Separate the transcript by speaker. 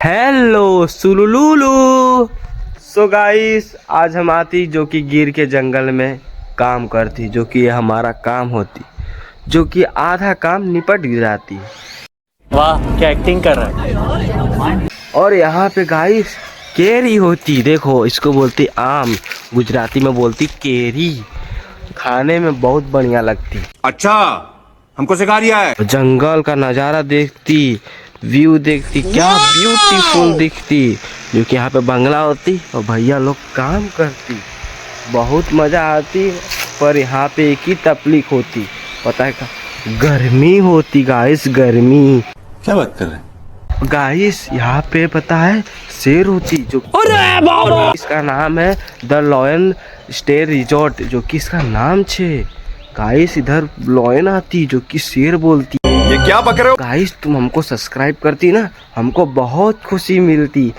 Speaker 1: Hello सुलुलुलु। So guys, आज हम आती जो कि गिर के जंगल में काम करती, जो कि हमारा काम होती, जो कि आधा काम निपट जाती।
Speaker 2: वाह क्या एक्टिंग कर रहा है।
Speaker 1: और यहाँ पे गाइस केरी होती, देखो इसको बोलती आम, गुजराती में बोलती केरी। खाने में बहुत बढ़िया लगती।
Speaker 3: अच्छा, हमको सिखा रिया है।
Speaker 1: जंगल का नज़ारा देखती, व्यू देखती, क्या ब्यूटीफुल दिखती। जो कि यहाँ पे बंगला होती और भैया लोग काम करती, बहुत मज़ा आती। पर यहाँ पे एक ही तकलीफ होती, पता है क्या? गर्मी होती गाइस, गर्मी।
Speaker 3: क्या बात कर रहे हैं?
Speaker 1: गाइस यहाँ पे पता है शेर होती, जो इसका नाम है द लॉयन स्टे रिजॉर्ट, जो कि इसका नाम छे। गाइस इधर लॉयन आती, जो कि शेर बोलती।
Speaker 3: ये क्या बक रहे हो?
Speaker 1: गाइस तुम हमको सब्सक्राइब करती ना, हमको बहुत खुशी मिलती।